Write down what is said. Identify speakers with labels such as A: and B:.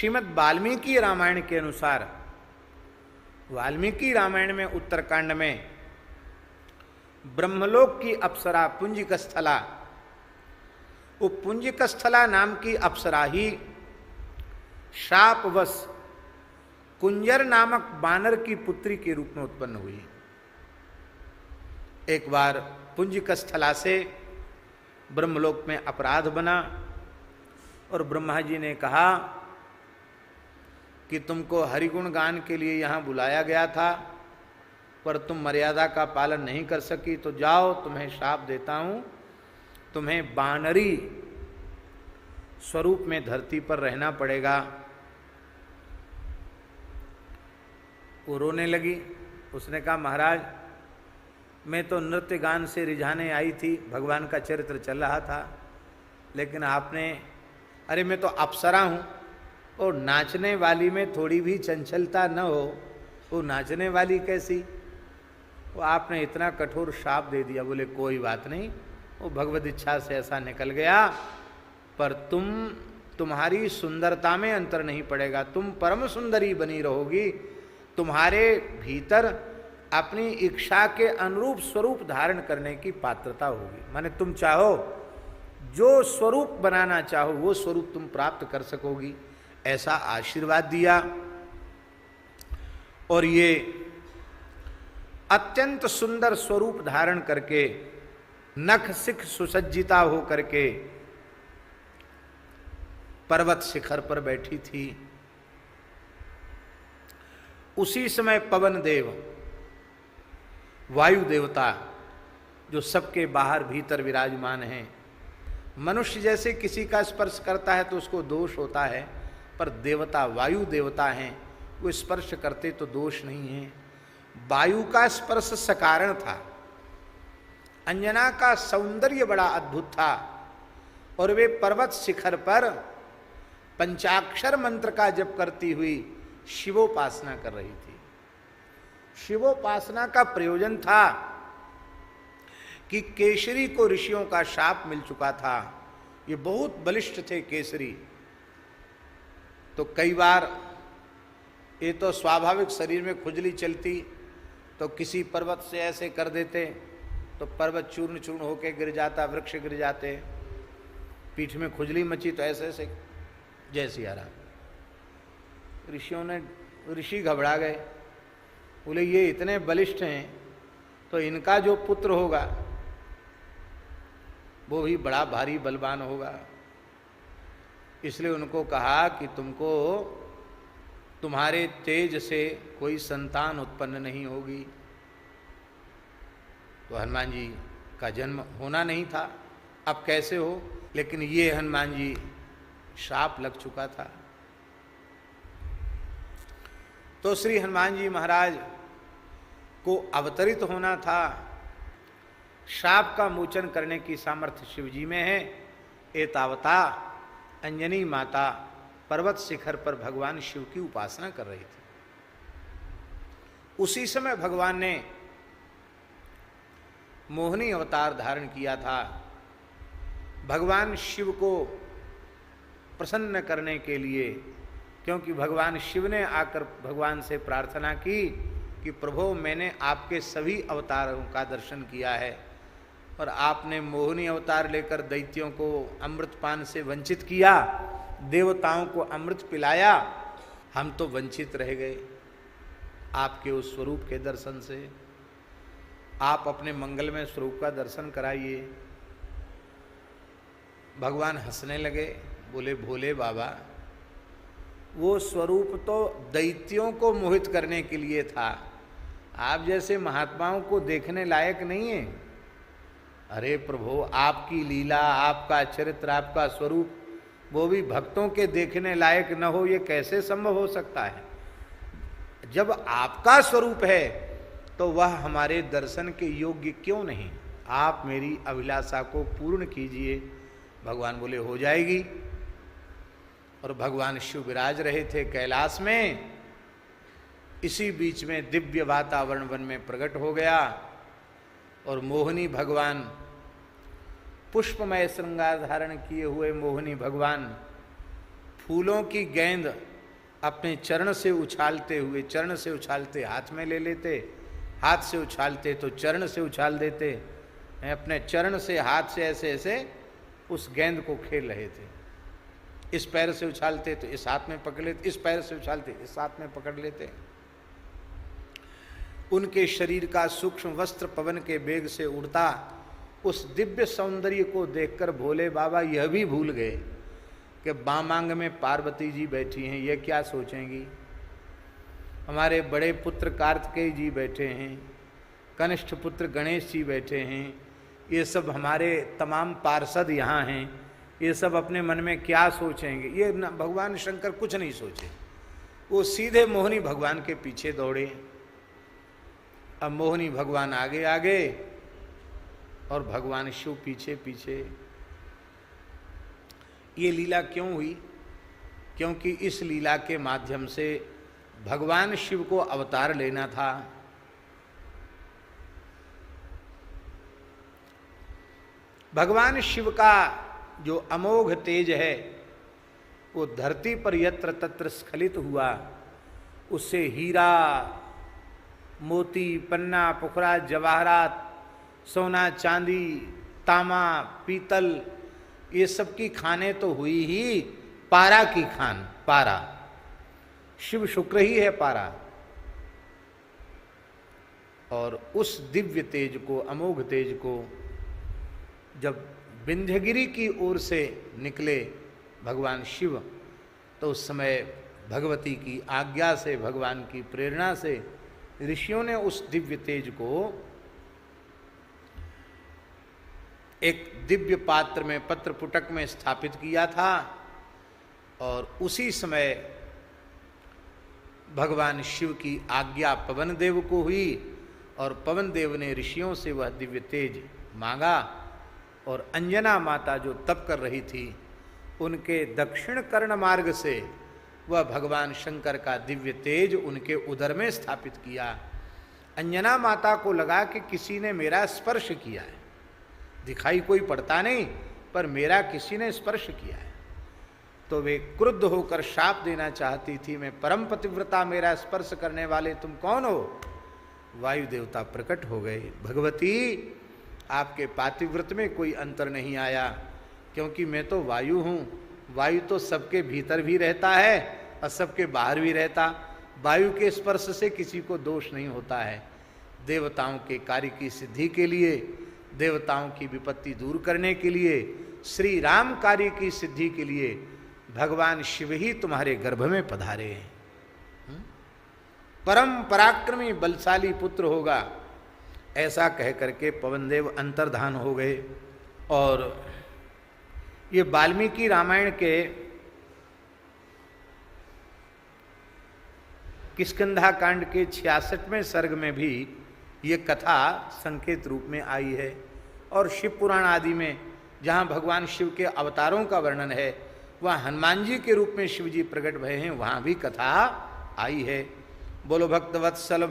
A: श्रीमद् वाल्मीकि रामायण के अनुसार, वाल्मीकि रामायण में उत्तरकांड में ब्रह्मलोक की अप्सरा पुंजिकस्थला, वो पुंजिकस्थला नाम की अप्सरा ही शापवश कुंजर नामक बानर की पुत्री के रूप में उत्पन्न हुई। एक बार पुंजिकस्थला से ब्रह्मलोक में अपराध बना और ब्रह्मा जी ने कहा कि तुमको हरिगुण गान के लिए यहाँ बुलाया गया था, पर तुम मर्यादा का पालन नहीं कर सकी, तो जाओ, तुम्हें श्राप देता हूँ, तुम्हें बानरी स्वरूप में धरती पर रहना पड़ेगा। वो रोने लगी। उसने कहा, महाराज मैं तो नृत्य गान से रिझाने आई थी, भगवान का चरित्र चल रहा था, लेकिन आपने, अरे मैं तो अप्सरा हूँ, और नाचने वाली में थोड़ी भी चंचलता न हो, वो नाचने वाली कैसी? वो आपने इतना कठोर श्राप दे दिया। बोले कोई बात नहीं, वो भगवत इच्छा से ऐसा निकल गया, पर तुम्हारी सुंदरता में अंतर नहीं पड़ेगा, तुम परम सुंदरी बनी रहोगी, तुम्हारे भीतर अपनी इच्छा के अनुरूप स्वरूप धारण करने की पात्रता होगी। माने तुम चाहो, जो स्वरूप बनाना चाहो वो स्वरूप तुम प्राप्त कर सकोगी, ऐसा आशीर्वाद दिया। और ये अत्यंत सुंदर स्वरूप धारण करके, नख सिख सुसज्जिता हो करके पर्वत शिखर पर बैठी थी। उसी समय पवन देव, वायु देवता, जो सबके बाहर भीतर विराजमान हैं, मनुष्य जैसे किसी का स्पर्श करता है तो उसको दोष होता है, पर देवता वायु देवता हैं, वो स्पर्श करते तो दोष नहीं है। वायु का स्पर्श सकारण था। अंजना का सौंदर्य बड़ा अद्भुत था, और वे पर्वत शिखर पर पंचाक्षर मंत्र का जप करती हुई शिवोपासना कर रही थी। शिवोपासना का प्रयोजन था कि केसरी को ऋषियों का शाप मिल चुका था, ये बहुत बलिष्ठ थे केसरी, तो कई बार ये तो स्वाभाविक शरीर में खुजली चलती तो किसी पर्वत से ऐसे कर देते तो पर्वत चूर्ण चूर्ण होकर गिर जाता, वृक्ष गिर जाते, पीठ में खुजली मची तो ऐसे ऐसे जैसी आ रहा। ऋषि घबरा गए, बोले ये इतने बलिष्ठ हैं तो इनका जो पुत्र होगा वो भी बड़ा भारी बलवान होगा, इसलिए उनको कहा कि तुमको तुम्हारे तेज से कोई संतान उत्पन्न नहीं होगी। तो हनुमान जी का जन्म होना नहीं था, अब कैसे हो? लेकिन ये हनुमान जी श्राप लग चुका था। तो श्री हनुमान जी महाराज को अवतरित होना था। श्राप का मोचन करने की सामर्थ्य शिव जी में है। एतावता अंजनी माता पर्वत शिखर पर भगवान शिव की उपासना कर रही थी। उसी समय भगवान ने मोहिनी अवतार धारण किया था। भगवान शिव को प्रसन्न करने के लिए, क्योंकि भगवान शिव ने आकर भगवान से प्रार्थना की कि प्रभु मैंने आपके सभी अवतारों का दर्शन किया है, और आपने मोहिनी अवतार लेकर दैत्यों को अमृतपान से वंचित किया, देवताओं को अमृत पिलाया, हम तो वंचित रह गए आपके उस स्वरूप के दर्शन से। आप अपने मंगलमय स्वरूप का दर्शन कराइए। भगवान हंसने लगे, बोले भोले बाबा, वो स्वरूप तो दैत्यों को मोहित करने के लिए था, आप जैसे महात्माओं को देखने लायक नहीं है। अरे प्रभु, आपकी लीला, आपका चरित्र, आपका स्वरूप वो भी भक्तों के देखने लायक न हो, ये कैसे संभव हो सकता है? जब आपका स्वरूप है तो वह हमारे दर्शन के योग्य क्यों नहीं? आप मेरी अभिलाषा को पूर्ण कीजिए। भगवान बोले हो जाएगी। और भगवान शिव विराज रहे थे कैलाश में। इसी बीच में दिव्य वातावरण वन में प्रकट हो गया, और मोहिनी भगवान, पुष्पमय श्रृंगार धारण किए हुए मोहिनी भगवान फूलों की गेंद अपने चरण से उछालते हुए, चरण से उछालते हाथ में ले लेते, हाथ से उछालते तो चरण से उछाल देते, अपने चरण से हाथ से ऐसे ऐसे उस गेंद को खेल रहे थे। इस पैर से उछालते तो इस हाथ में पकड़ लेते, इस पैर से उछालते इस हाथ में पकड़ लेते। उनके शरीर का सूक्ष्म वस्त्र पवन के वेग से उड़ता, उस दिव्य सौंदर्य को देखकर भोले बाबा यह भी भूल गए कि बामांग में पार्वती जी बैठी हैं, ये क्या सोचेंगी। हमारे बड़े पुत्र कार्तिकेय जी बैठे हैं, कनिष्ठ पुत्र गणेश जी बैठे हैं, ये सब हमारे तमाम पार्षद यहाँ हैं, ये सब अपने मन में क्या सोचेंगे। ये भगवान शंकर कुछ नहीं सोचे, वो सीधे मोहिनी भगवान के पीछे दौड़े। अब मोहिनी भगवान आगे आगे और भगवान शिव पीछे पीछे। ये लीला क्यों हुई? क्योंकि इस लीला के माध्यम से भगवान शिव को अवतार लेना था। भगवान शिव का जो अमोघ तेज है वो धरती पर यत्र तत्र स्खलित हुआ, उससे हीरा मोती पन्ना पुखरा जवाहरात सोना चांदी तामा पीतल ये सब की खाने तो हुई ही, पारा की खान, पारा शिव शुक्र ही है पारा। और उस दिव्य तेज को, अमोघ तेज को जब विंध्यगिरी की ओर से निकले भगवान शिव, तो उस समय भगवती की आज्ञा से, भगवान की प्रेरणा से ऋषियों ने उस दिव्य तेज को एक दिव्य पात्र में, पत्र पुटक में स्थापित किया था। और उसी समय भगवान शिव की आज्ञा पवन देव को हुई और पवन देव ने ऋषियों से वह दिव्य तेज मांगा। और अंजना माता जो तप कर रही थी, उनके दक्षिण कर्ण मार्ग से वह भगवान शंकर का दिव्य तेज उनके उदर में स्थापित किया। अंजना माता को लगा कि किसी ने मेरा स्पर्श किया है, दिखाई कोई पड़ता नहीं पर मेरा किसी ने स्पर्श किया है। तो वे क्रुद्ध होकर शाप देना चाहती थी, मैं परम पतिव्रता, मेरा स्पर्श करने वाले तुम कौन हो? वायु देवता प्रकट हो गए, भगवती आपके पातिव्रत में कोई अंतर नहीं आया, क्योंकि मैं तो वायु हूँ। वायु तो सबके भीतर भी रहता है और सबके बाहर भी रहता। वायु के स्पर्श से किसी को दोष नहीं होता है। देवताओं के कार्य की सिद्धि के लिए, देवताओं की विपत्ति दूर करने के लिए, श्री राम कार्य की सिद्धि के लिए भगवान शिव ही तुम्हारे गर्भ में पधारे हैं। परम पराक्रमी बलशाली पुत्र होगा, ऐसा कह करके पवनदेव अंतर्धान हो गए। और ये वाल्मीकि रामायण के किष्किंधा कांड के 66वें सर्ग में भी ये कथा संकेत रूप में आई है। और शिव पुराण आदि में जहाँ भगवान शिव के अवतारों का वर्णन है, वहाँ हनुमान जी के रूप में शिव जी प्रकट भये हैं, वहाँ भी कथा आई है। बोलो भक्तवत्सल